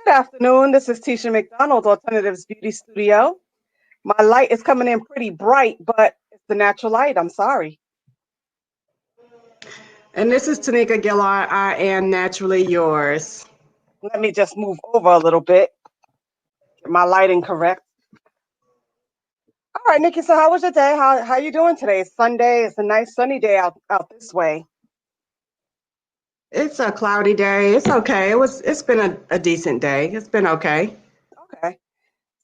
Good afternoon. This is Tisha McDonald, Alternatives Beauty Studio. My light is coming in pretty bright, but it's the natural light. I'm sorry. And this is Tanika Gillard. I am naturally yours. Let me just move over a little bit, get my lighting correct. All right, Nikki. So, how was your day? How you doing today? It's Sunday. It's a nice sunny day out this way. It's a cloudy day. It's okay. It's been a decent day. It's been okay. Okay.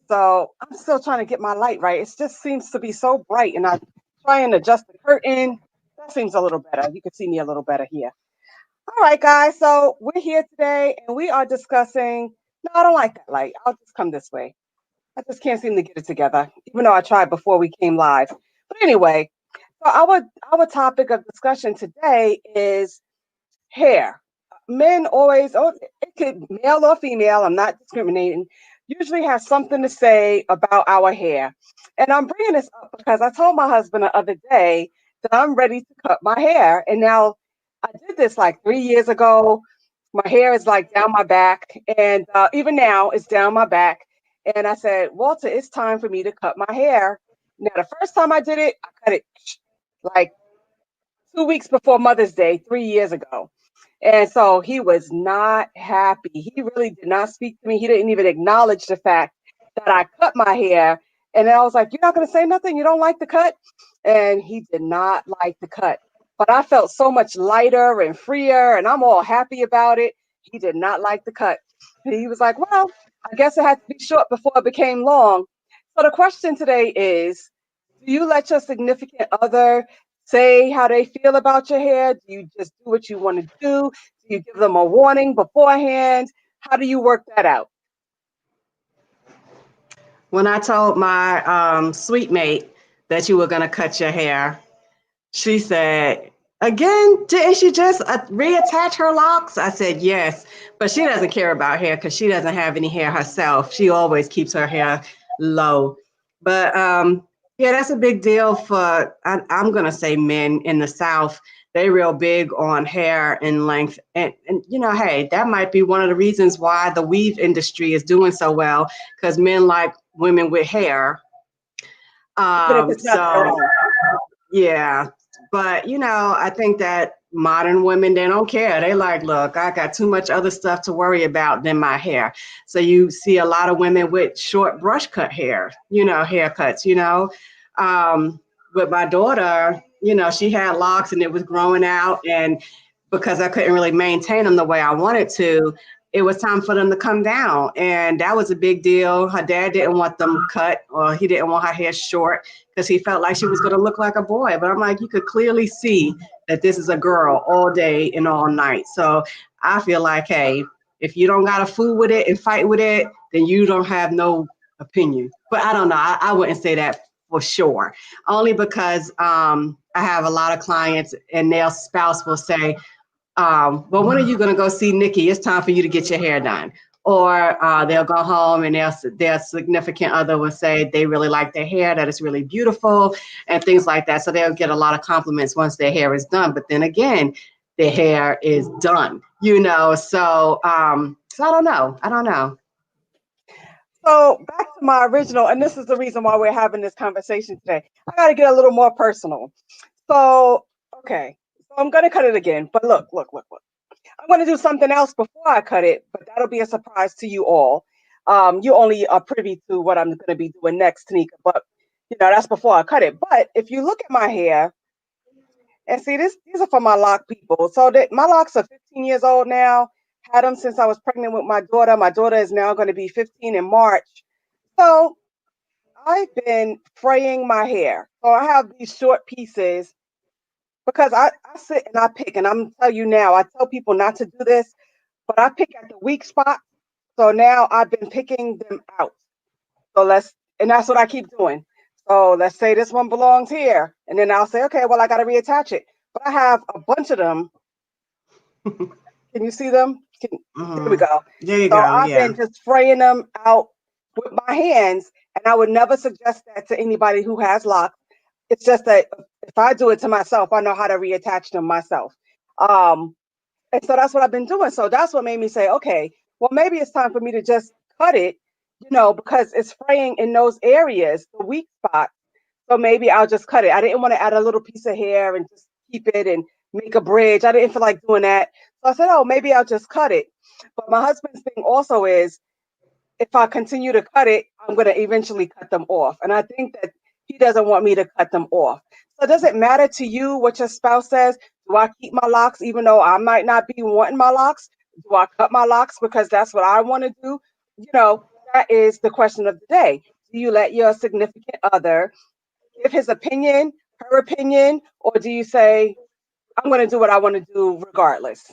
So, I'm still trying to get my light right. It just seems to be so bright, and I try and adjust the curtain. That seems a little better. You can see me a little better here. All right, guys. So we're here today and we are discussing. No, I don't like that light. I'll just come this way. I just can't seem to get it together, even though I tried before we came live. But anyway, so our topic of discussion today is hair. Men always, oh, it could male or female, I'm not discriminating, usually have something to say about our hair. And I'm bringing this up because I told my husband the other day that I'm ready to cut my hair. And now I did this like 3 years ago. My hair is like down my back, and even now it's down my back. And I said, Walter, it's time for me to cut my hair. Now, the first time I did it, I cut it like 2 weeks before Mother's Day, 3 years ago. And so he was not happy. He really did not speak to me. He didn't even acknowledge the fact that I cut my hair. And then I was like, "You're not going to say nothing? You don't like the cut?" And he did not like the cut. But I felt so much lighter and freer, and I'm all happy about it. He did not like the cut. And he was like, "Well, I guess it had to be short before it became long." So the question today is, do you let your significant other say how they feel about your hair? Do you just do what you want to do? Do you give them a warning beforehand? How do you work that out? When I told my sweet mate that you were gonna cut your hair, she said, "Again, didn't she just reattach her locks?" I said, "Yes, but she doesn't care about hair because she doesn't have any hair herself. She always keeps her hair low." But yeah, that's a big deal for, I'm going to say, men in the South. They real big on hair and length. And, hey, that might be one of the reasons why the weave industry is doing so well, because men like women with hair. Even if it's not their So own. yeah, but I think that modern women, they don't care. They like, look, I got too much other stuff to worry about than my hair. So you see a lot of women with short brush cut hair, haircuts, with my daughter, she had locks and it was growing out, and because I couldn't really maintain them the way I wanted to, it was time for them to come down. And that was a big deal. Her dad didn't want them cut, or he didn't want her hair short because he felt like she was going to look like a boy. But I'm like, you could clearly see that this is a girl all day and all night. So I feel like, hey, if you don't got to fool with it and fight with it, then you don't have no opinion. But I don't know. I wouldn't say that for sure. Only because I have a lot of clients and their spouse will say, well, when are you going to go see Nikki? It's time for you to get your hair done. Or they'll go home and their significant other will say they really like their hair, that it's really beautiful and things like that. So they'll get a lot of compliments once their hair is done. But then again, their hair is done, So I don't know. I don't know. So back to my original, and this is the reason why we're having this conversation today. I got to get a little more personal. So, okay. So I'm going to cut it again. But look. I'm going to do something else before I cut it, but that'll be a surprise to you all. You only are privy to what I'm going to be doing next, Tanika, but that's before I cut it. But if you look at my hair and see this, these are for my lock people. So that my locks are 15 years old now. Had them since I was pregnant with my daughter. My daughter is now going to be 15 in March. So I've been fraying my hair. So I have these short pieces because I sit and I pick, and I'm tell you now, I tell people not to do this, but I pick at the weak spot. So now I've been picking them out. So and that's what I keep doing. So let's say this one belongs here. And then I'll say, okay, well, I got to reattach it. But I have a bunch of them. Can you see them? There we Mhm. go. There you So go. I've Yeah. been just fraying them out with my hands. And I would never suggest that to anybody who has locks. It's just that if I do it to myself, I know how to reattach them myself. Um, and so that's what I've been doing. So that's what made me say, okay, well, maybe it's time for me to just cut it, because it's fraying in those areas, the weak spots. So maybe I'll just cut it. I didn't want to add a little piece of hair and just keep it and make a bridge. I didn't feel like doing that. So I said, oh, maybe I'll just cut it. But my husband's thing also is, if I continue to cut it, I'm going to eventually cut them off. And I think that he doesn't want me to cut them off. So does it matter to you what your spouse says? Do I keep my locks even though I might not be wanting my locks? Do I cut my locks because that's what I want to do? You know, that is the question of the day. Do you let your significant other give his opinion, her opinion, or do you say, I'm going to do what I want to do regardless?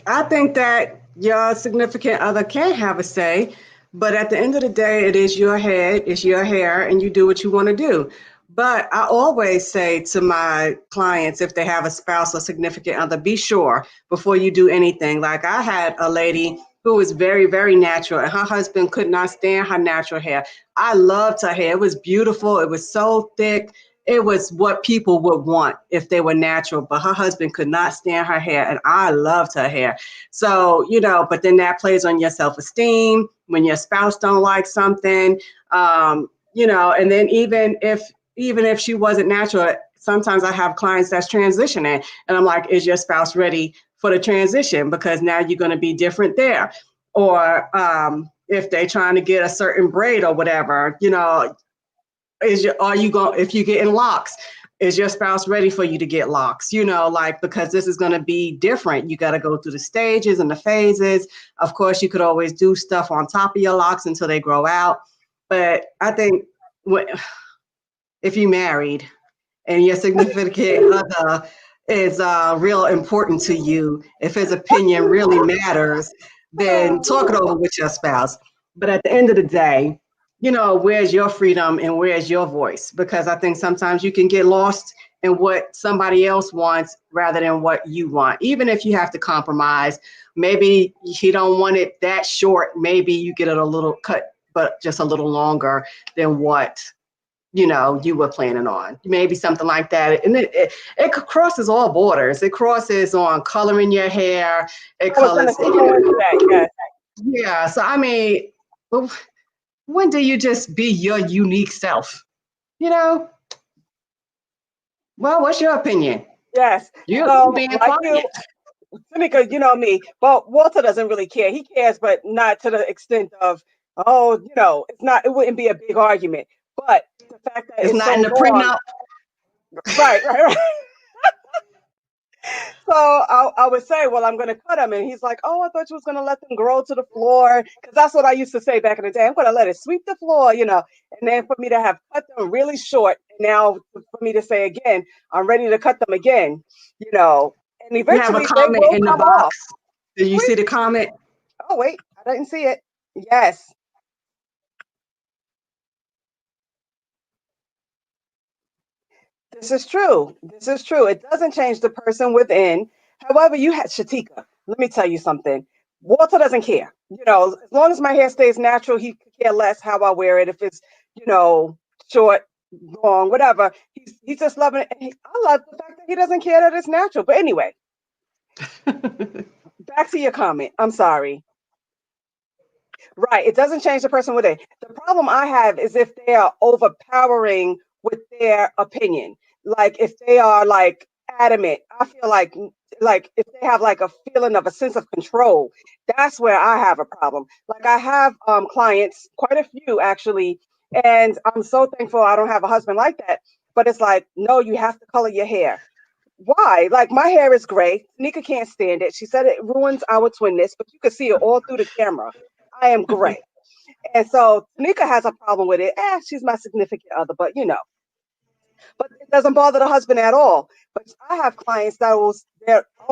I think that your significant other can have a say, but at the end of the day, it is your head, it's your hair, and you do what you want to do. But I always say to my clients, if they have a spouse or significant other, be sure before you do anything. Like I had a lady who was very, very natural, and her husband could not stand her natural hair. I loved her hair. It was beautiful. It was so thick. It was what people would want if they were natural, but her husband could not stand her hair, and I loved her hair. So, but then that plays on your self-esteem when your spouse don't like something, and then even if she wasn't natural, sometimes I have clients that's transitioning, and I'm like, is your spouse ready for the transition? Because now you're going to be different there. Or if they're trying to get a certain braid or whatever, if you get in locks, is your spouse ready for you to get locks? Because this is going to be different. You got to go through the stages and the phases. Of course, you could always do stuff on top of your locks until they grow out. But I think if you married and your significant other is real important to you, if his opinion really matters, then talk it over with your spouse. But at the end of the day, where's your freedom and where's your voice? Because I think sometimes you can get lost in what somebody else wants rather than what you want. Even if you have to compromise, maybe he don't want it that short. Maybe you get it a little cut, but just a little longer than what you were planning on. Maybe something like that. And it crosses all borders. It crosses on coloring your hair. It I was going to colors. go into that. Yes. Yeah. So I mean, when do you just be your unique self? Well, what's your opinion? Yes. You're So, being like quiet. you, Tanika, you know me, but Walter doesn't really care. He cares, but not to the extent of, oh, it wouldn't be a big argument. But the fact that It's it's not so in the long, prenup. right, right, right. So I would say, well, I'm going to cut them. And he's like, oh, I thought you was going to let them grow to the floor. Because that's what I used to say back in the day. I'm going to let it sweep the floor. And then for me to have cut them really short. And now for me to say again, I'm ready to cut them again. And You have a eventually they comment will in the come off. box. Did you see the comment? Oh, wait, I didn't see it. Yes. This is true. This is true. It doesn't change the person within. However, you had Shatika. Let me tell you something. Walter doesn't care. As long as my hair stays natural, he could care less how I wear it. If it's, short, long, whatever. He's just loving it. And I love the fact that he doesn't care that it's natural. But anyway, back to your comment. I'm sorry. Right. It doesn't change the person within. The problem I have is if they are overpowering with their opinion. Like if they are like adamant, I feel like if they have like a feeling of a sense of control, that's where I have a problem. Like I have clients, quite a few actually, and I'm so thankful I don't have a husband like that. But it's like, no, you have to color your hair. Why? Like my hair is gray. Nika can't stand it. She said it ruins our twinness, but you can see it all through the camera. I am gray. And so Tanika has a problem with it. She's my significant other, but it doesn't bother the husband at all. But I have clients oh,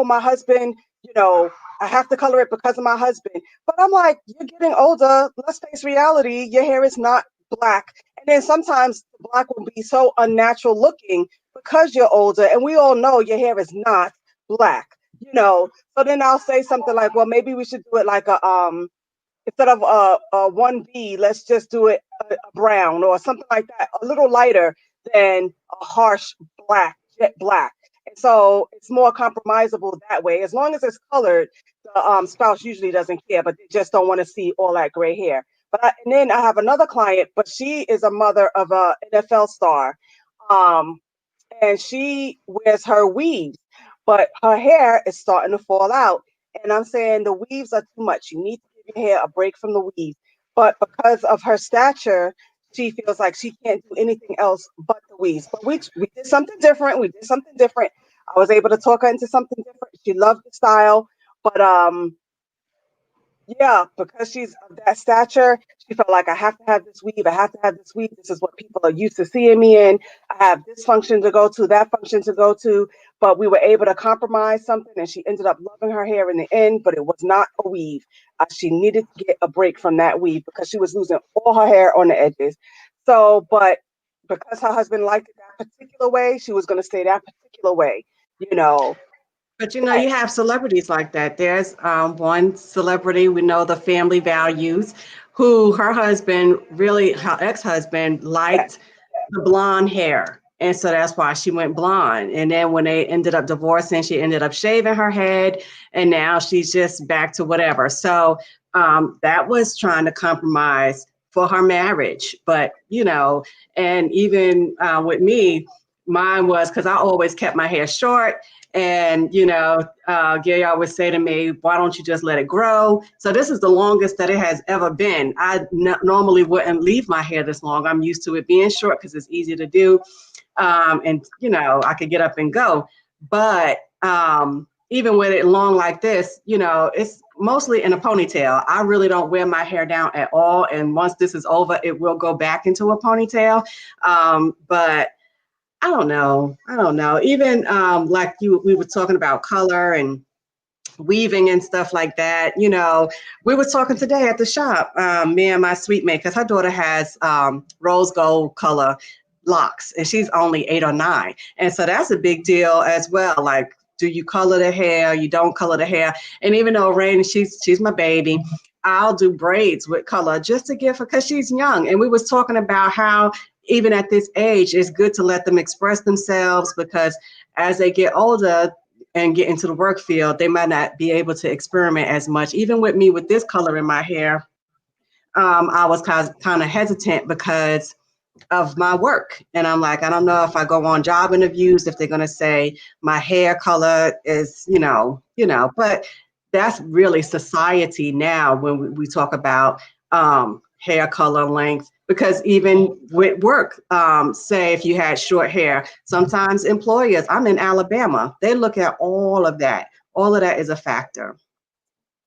my husband, I have to color it because of my husband. But I'm like, you're getting older. Let's face reality. Your hair is not black. And then sometimes the black will be so unnatural looking because you're older. And we all know your hair is not black. So then I'll say something like, well, maybe we should do it like instead of a 1B, let's just do it a brown or something like that, a little lighter than a harsh jet black. And so it's more compromisable that way. As long as it's colored, the spouse usually doesn't care, but they just don't want to see all that gray hair. And then I have another client, but she is a mother of a NFL star. Um, and she wears her weaves, but her hair is starting to fall out. And I'm saying the weaves are too much. You need to give your hair a break from the weaves. But because of her stature, she feels like she can't do anything else but the weaves. But we did something different. We did something different. I was able to talk her into something different. She loved the style, but yeah, because she's of that stature, she felt like I have to have this weave. I have to have this weave. This is what people are used to seeing me in. I have this function to go to, that function to go to. But we were able to compromise something, and she ended up loving her hair in the end. But it was not a weave. She needed to get a break from that weave because she was losing all her hair on the edges. So, but because her husband liked it that particular way, she was going to stay that particular way. You know. But you have celebrities like that. There's one celebrity we know, the Family Values, who her ex-husband Yes. liked the blonde hair. And so that's why she went blonde. And then when they ended up divorcing, she ended up shaving her head. And now she's just back to whatever. So that was trying to compromise for her marriage. But, and even with me, mine was because I always kept my hair short. And, Gary always say to me, why don't you just let it grow? So this is the longest that it has ever been. I normally wouldn't leave my hair this long. I'm used to it being short because it's easy to do. And, I could get up and go. But even with it long like this, it's mostly in a ponytail. I really don't wear my hair down at all. And once this is over, it will go back into a ponytail. But I don't know. Even like we were talking about color and weaving and stuff like that. We were talking today at the shop, me and my sweet mate, because her daughter has rose gold color locks, and she's only 8 or 9, and so that's a big deal as well. Like, do you color the hair? You don't color the hair? And even though Rain, she's my baby, I'll do braids with color just to give her, because she's young. And we was talking about how even at this age, it's good to let them express themselves, because as they get older and get into the work field, they might not be able to experiment as much. Even with me, with this color in my hair, I was kind of hesitant because of my work. And I'm like, I don't know if I go on job interviews, if they're going to say my hair color is, but that's really society now when we talk about hair color length, because even with work, say if you had short hair, sometimes employers, I'm in Alabama, they look at all of that. All of that is a factor.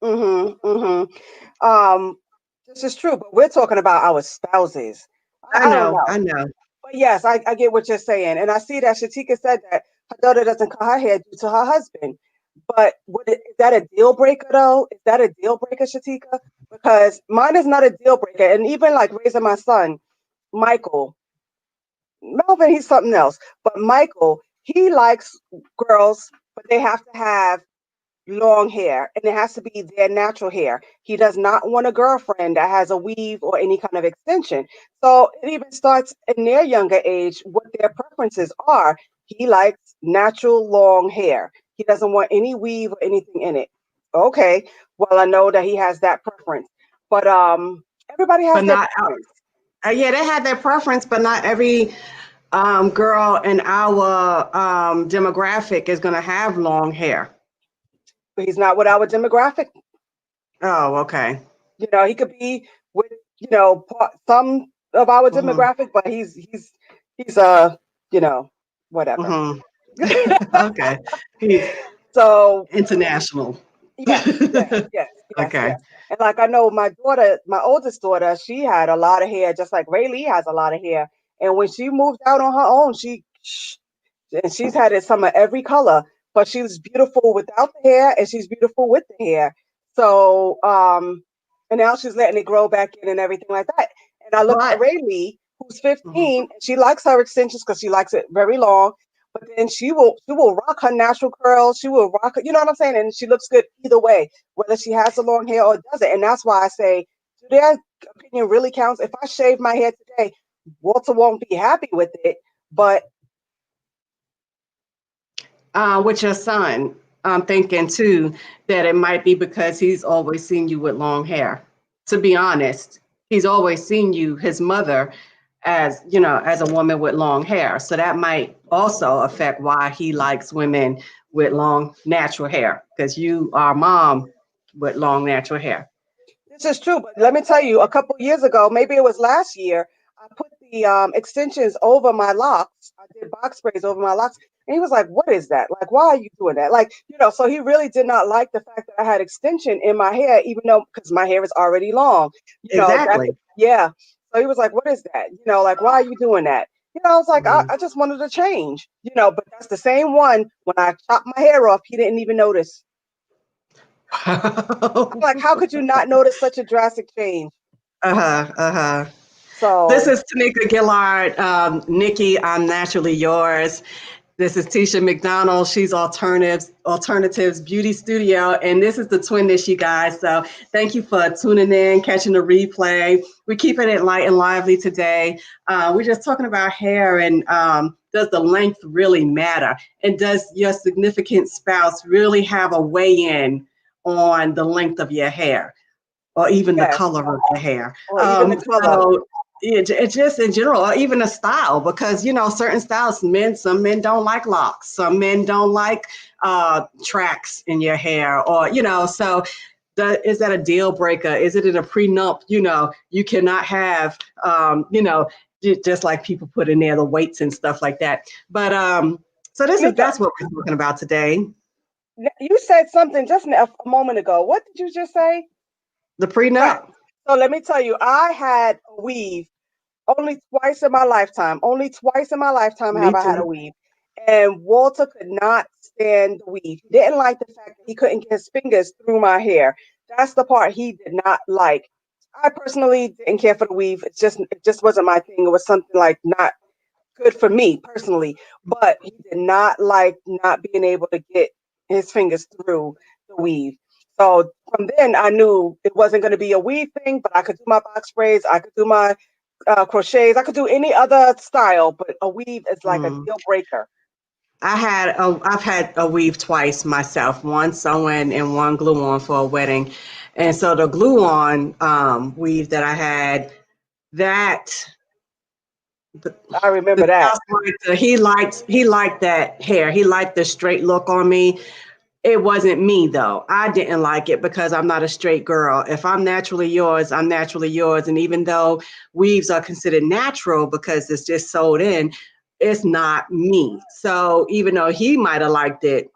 This is true, but we're talking about our spouses. I I don't know, know. I know. But yes, I get what you're saying. And I see that Shatika said that her daughter doesn't cut her hair due to her husband. But is that a deal breaker though? Is that a deal breaker, Shatika? Because mine is not a deal breaker. And even like raising my son, Michael, Melvin, he's something else. But Michael, he likes girls, but they have to have long hair, and it has to be their natural hair. He does not want a girlfriend that has a weave or any kind of extension. So it even starts in their younger age what their preferences are. He likes natural long hair. He doesn't want any weave or anything in it. Okay, well I know that he has that preference, but everybody has But their not, preference. yeah, they have their preference, but not every girl in our demographic is going to have long hair. But he's not with our demographic. Oh, okay. He could be with some of our Mm-hmm. demographic, but he's you know whatever. Mm-hmm. Okay. He's So international. yes, yes, yes, yes, Okay. yes. And like I know my daughter, my oldest daughter, she had a lot of hair, just like Ray Lee has a lot of hair. And when she moved out on her own, she's had it some of every color, but she was beautiful without the hair, and she's beautiful with the hair. So and now she's letting it grow back in and everything like that. And I look at But Rayleigh, who's mhm. 15, and she likes her extensions because she likes it very long. But then she will rock her natural curls. She will rock her, you know what I'm saying? And she looks good either way, whether she has the long hair or doesn't. And that's why I say, their opinion really counts. If I shave my hair today, Walter won't be happy with it, but With your son, I'm thinking too that it might be because he's always seen you with long hair. To be honest, he's always seen you, his mother, as as a woman with long hair. So that might also affect why he likes women with long natural hair, because you are mom with long natural hair. This is true, but let me tell you, a couple years ago, maybe it was last year, I put the extensions over my locks. I did box braids over my locks. And he was like, "What is that? Like, why are you doing that?" Like, so he really did not like the fact that I had extension in my hair, even though, because my hair is already long. That's, Exactly. yeah. So he was like, "What is that? Like, why are you doing that?" I was like, I just wanted to change, but that's the same one. When I chopped my hair off, he didn't even notice. I'm like, how could you not notice such a drastic change? Uh-huh. Uh-huh. This So is Tanika Gillard. Nikki, I'm naturally yours. This is Tisha McDonald. She's Alternatives Beauty Studio. And this is the twin dish, you guys. So thank you for tuning in, catching the replay. We're keeping it light and lively today. We're just talking about hair and does the length really matter? And does your significant spouse really have a weigh in on the length of your hair, or even the yes, color of the hair? or even the color. So it just in general, or even a style, because certain styles, some men don't like locks, some men don't like tracks in your hair, or so is that a deal breaker? Is it in a prenup? You cannot have just like people put in there the weights and stuff like that. But so Tamika, that's what we're talking about today. you said something just a moment ago. What did you just say? The Right. prenup. So let me tell you, I had a weave only twice in my lifetime. Only twice in my lifetime Me have I had a too. weave. And Walter could not stand the weave. He didn't like the fact that he couldn't get his fingers through my hair. That's the part he did not like. I personally didn't care for the weave. It just wasn't my thing. It was something like not good for me personally. But he did not like not being able to get his fingers through the weave. So from then I knew it wasn't going to be a weave thing, but I could do my box braids, I could do my crochets, I could do any other style, but a weave is like a Mm. deal breaker. I've had a weave twice myself, one sew-in and one glue-on for a wedding. And so the glue-on weave that I had, that the, I the remember that. spouse he liked that hair. He liked the straight look on me. It wasn't me though. I didn't like it because I'm not a straight girl. If I'm naturally yours, I'm naturally yours. And even though weaves are considered natural because it's just sewed in, it's not me. So even though he might have liked it,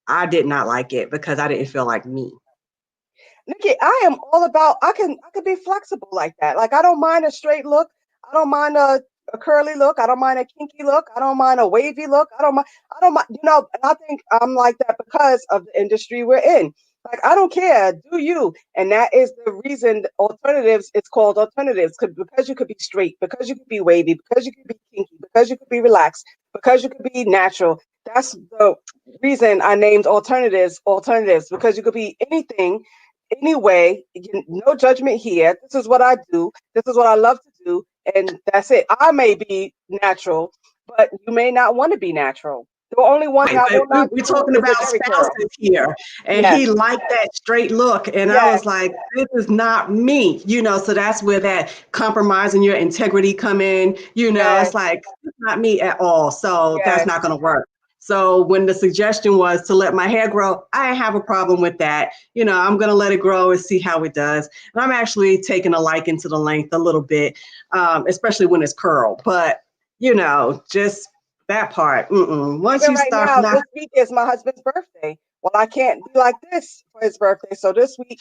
I did not like it because I didn't feel like me. Nikki, I am all about I could be flexible like that. Like I don't mind a straight look. I don't mind a curly look. I don't mind a kinky look. I don't mind a wavy look. I don't mind, and I think I'm like that because of the industry we're in. Like I don't care, do you? And that is the reason alternatives, it's called alternatives, because you could be straight, because you could be wavy, because you could be kinky, because you could be relaxed, because you could be natural. That's the reason I named alternatives, because you could be anything anyway. No judgment here. This is what I do. This is what I love to do. And that's it. I may be natural, but you may not want to be natural. The only one Right, I but will not we're do talking is a about Jerry curl. spouses here, and he Yes, liked that straight look, and I yes, was like, "This is not me," So that's where that compromising your integrity come in. It's yes, like it's not me at all, so that's yes. not going to work. So when the suggestion was to let my hair grow, I didn't have a problem with that. I'm going to let it grow and see how it does. And I'm actually taking a liking to the length a little bit, especially when it's curled. But just that part. Once Even you right start now, not this week is my husband's birthday. Well, I can't be like this for his birthday. So this week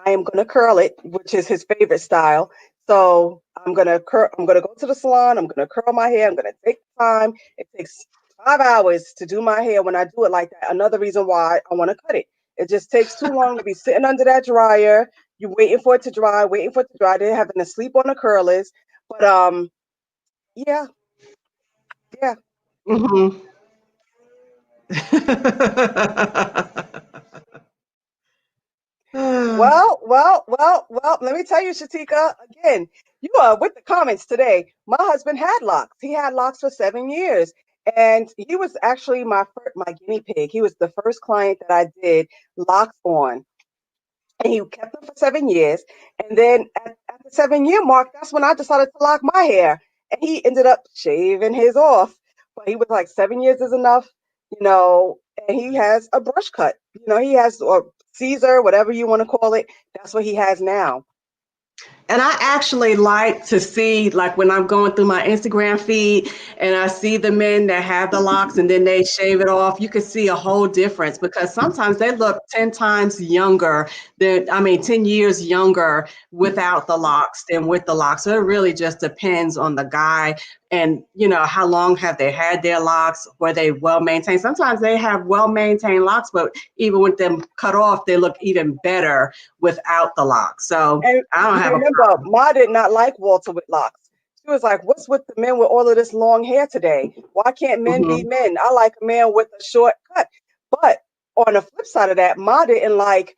I am gonna curl it, which is his favorite style. So I'm gonna go to the salon. I'm gonna curl my hair. I'm gonna take time. It takes 5 hours to do my hair when I do it like that. Another reason why I want to cut it. It just takes too long to be sitting under that dryer. You waiting for it to dry, waiting for it to dry. Then having to sleep on the curlers. But yeah, yeah. hmm Well. Let me tell you, Shatika, again, you are with the comments today. My husband had locks. He had locks for 7 years. And he was actually my guinea pig. He was the first client that I did locks on, and he kept them for 7 years. And then at the 7 year mark, that's when I decided to lock my hair. And he ended up shaving his off. But he was like, 7 years is enough, you know. And he has a brush cut, he has a Caesar, whatever you want to call it. That's what he has now. And I actually like to see, like when I'm going through my Instagram feed and I see the men that have the locks and then they shave it off, you can see a whole difference because sometimes they look 10 times younger 10 years younger without the locks than with the locks. So it really just depends on the guy and, how long have they had their locks? Were they well maintained? Sometimes they have well maintained locks, but even with them cut off, they look even better without the locks. So And I don't have a remember, Ma did not like Walter with locks. She was like, "What's with the men with all of this long hair today? Why can't men be Mhm. men? I like a man with a short cut." But on the flip side of that, Ma didn't like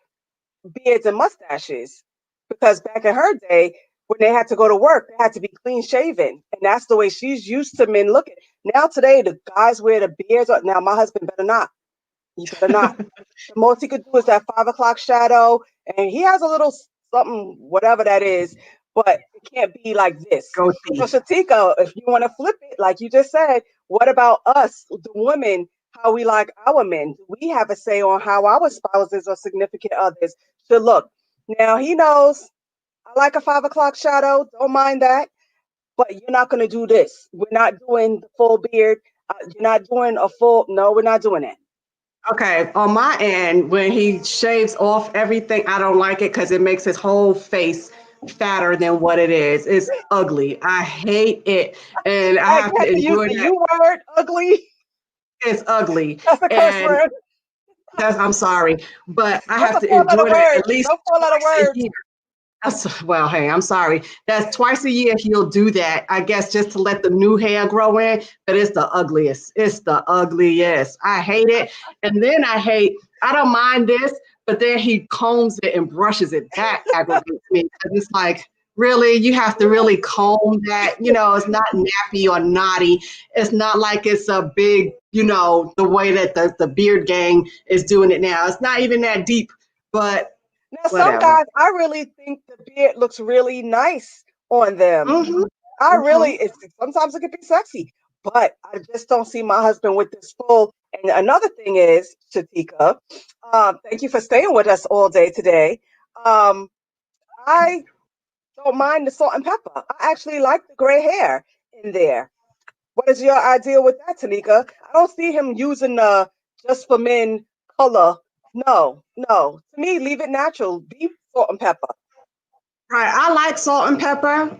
beards and mustaches because back in her day, when they had to go to work, they had to be clean shaven, and that's the way she's used to men looking. Now today, the guys wear the beards. Now my husband better not. He better not. The most he could do is that 5 o'clock shadow, and he has a little something, whatever that is, but it can't be like this. So, Goatee. Shatika, if you want to flip it, like you just said, what about us, the women, how we like our men? Do we have a say on how our spouses or significant others should look? Now, he knows I like a 5 o'clock shadow, don't mind that, but you're not going to do this. We're not doing the full beard. You're not doing a full, no, we're not doing that. Okay, on my end, when he shaves off everything, I don't like it because it makes his whole face fatter than what it is. It's ugly. I hate it. And I Like, have you to have to use endure the that. U word, ugly. It's ugly. That's a curse And word. I'm sorry, but I That's have a to four-letter endure that word. at least No four-letter twice a words. year. Well, hey, I'm sorry. That's twice a year he'll do that, I guess, just to let the new hair grow in. But it's the ugliest. It's the ugliest. I hate it. And then I don't mind this, but then he combs it and brushes it. That aggravates me because it's like, really, you have to really comb that. It's not nappy or naughty. It's not like it's a big, the way that the beard gang is doing it now. It's not even that deep, but Now, some whatever. guys, I really think the beard looks really nice on them. Hmm. I Hmm. really, sometimes it can be sexy, but I just don't see my husband with this full. And another thing is, Shatika, thank you for staying with us all day today. Um, I don't mind the salt and pepper. I actually like the gray hair in there. What is your idea with that, Tanika? I don't see him using the just for men color. No, no. To me, leave it natural. Be salt and pepper. Right. I like salt and pepper.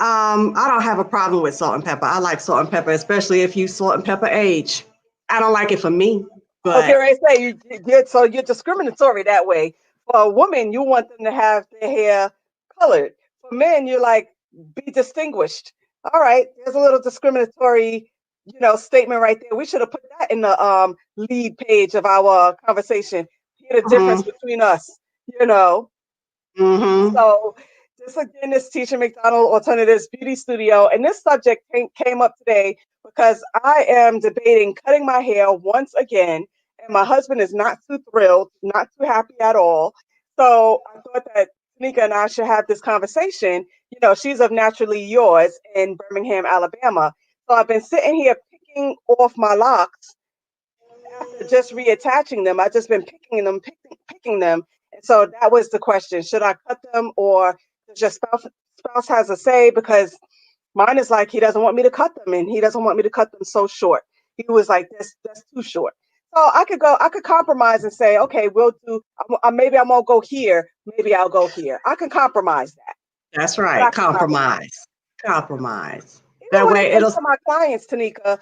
I don't have a problem with salt and pepper. I like salt and pepper, especially if you salt and pepper age. I don't like it for me, Okay, but right. Say so you're discriminatory that way. For a woman, you want them to have their hair colored. For men, you're like be distinguished. All right, there's a little discriminatory, statement right there. We should have put that in the lead page of our conversation. Hear the difference mhm, between us. You know. mhm, So this again is Teacher McDonald Alternatives Beauty Studio, and this subject came up today because I am debating cutting my hair once again, and my husband is not too thrilled, not too happy at all. So I thought that Tanika and I should have this conversation. She's of Naturally Yours in Birmingham, Alabama. So I've been sitting here picking off my locks after just reattaching them. I've just been picking them. And so that was the question: should I cut them, or does your spouse has a say? Because mine is like he doesn't want me to cut them, and he doesn't want me to cut them so short. He was like, that's too short. So I could compromise and say, okay, we'll do. Maybe I won't go here. Maybe I'll go here. I can compromise that. that's But I right. can compromise. Compromise. Compromise. Even That when it way comes it'll to my clients, Tanika,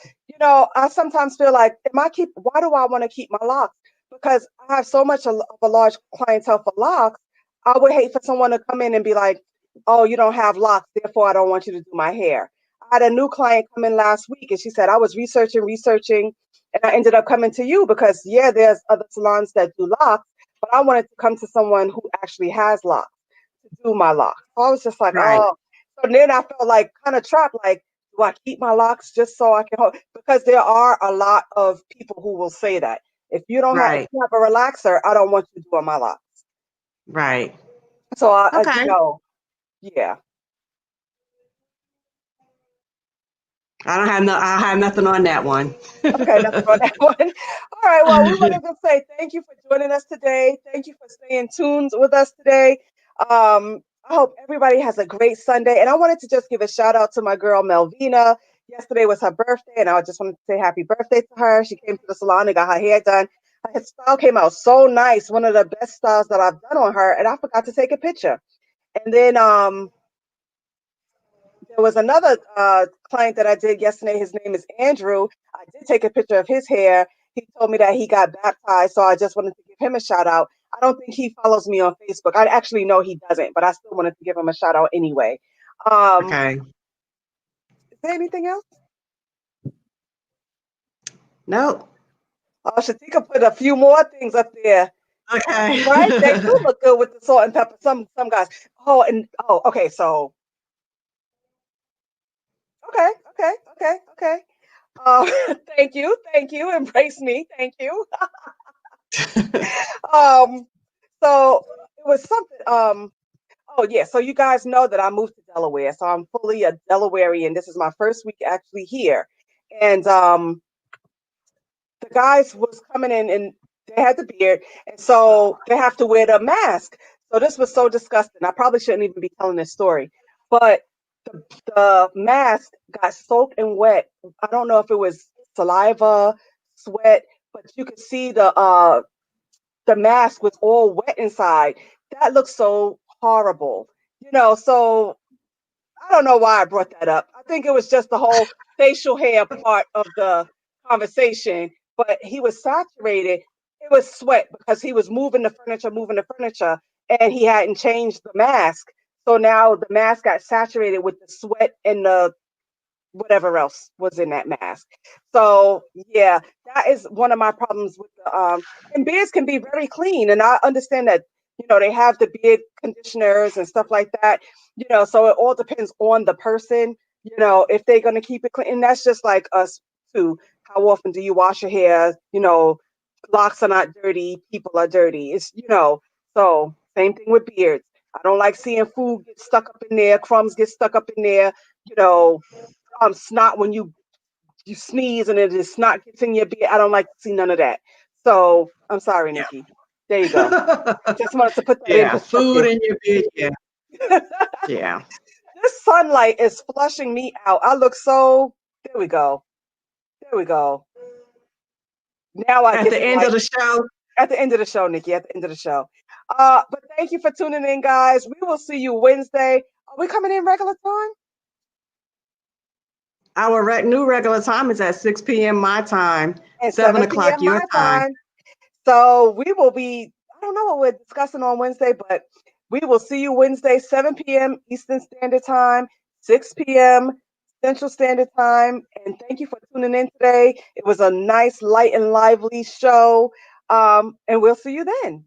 I sometimes feel like, why do I want to keep my locks? Because I have so much of a large clientele for locks. I would hate for someone to come in and be like, oh, you don't have locks, therefore I don't want you to do my hair. I had a new client come in last week and she said, I was researching, and I ended up coming to you because, yeah, there's other salons that do locks, but I wanted to come to someone who actually has locks to do my locks. So I was just like, right. oh. So then I felt like kind of trapped, like, do I keep my locks just so I can hold? Because there are a lot of people who will say that if if Right. you have a relaxer, I don't want you doing my locks. Right. So Okay. yeah. I have nothing on that one. Okay, nothing on that one. All right. Well, we wanted to say thank you for joining us today. Thank you for staying tuned with us today. I hope everybody has a great Sunday. And I wanted to just give a shout out to my girl Melvina. Yesterday was her birthday, and I just wanted to say happy birthday to her. She came to the salon and got her hair done. Her style came out so nice, one of the best styles that I've done on her, and I forgot to take a picture. And then there was another client that I did yesterday. His name is Andrew. I did take a picture of his hair. He told me that he got baptized, so I just wanted to give him a shout out. I don't think he follows me on Facebook. I actually know he doesn't, but I still wanted to give him a shout out anyway. Okay. Is there anything else? Nope. Oh, Shatika put a few more things up there, Okay. right? They do look good with the salt and pepper. Some guys. Okay. So okay. Thank you. Embrace me. Thank you. Um, so it was something. Oh yeah. So you guys know that I moved to Delaware, so I'm fully a Delawarean. This is my first week actually here, and the guys was coming in and they had the beard, and so they have to wear the mask. So this was so disgusting. I probably shouldn't even be telling this story, but the mask got soaked and wet. I don't know if it was saliva, sweat, but you could see the mask was all wet inside. That looks so horrible. So I don't know why I brought that up. I think it was just the whole facial hair part of the conversation, but he was saturated. It was sweat because he was moving the furniture, and he hadn't changed the mask. So now the mask got saturated with the sweat and the whatever else was in that mask. So yeah, that is one of my problems with the and beards can be very clean, and I understand that they have the beard conditioners and stuff like that. So it all depends on the person. If they're gonna keep it clean, and that's just like us too. How often do you wash your hair? Locks are not dirty, people are dirty. So same thing with beards. I don't like seeing food get stuck up in there, crumbs get stuck up in there. You know, snot when you sneeze and the snot gets in your beard. I don't like to see none of that. So I'm sorry, Yeah. Nikki. There you go. Just wanted to put that in Yeah. Food perspective. in your beard. Yeah. Yeah. This sunlight is flushing me out. I look so. There we go. There we go. Now I At get the the end light of the show, at the end of the show, Nikki. At the end of the show. But thank you for tuning in, guys. We will see you Wednesday. Are we coming in regular time? our new regular time is at 6 p.m. my time, At 7 7 o'clock p.m. your my time. time. So we will be, I don't know what we're discussing on Wednesday, but we will see you Wednesday, 7 p.m. Eastern Standard Time, 6 p.m. Central Standard Time. And thank you for tuning in today. It was a nice, light, and lively show. And we'll see you then.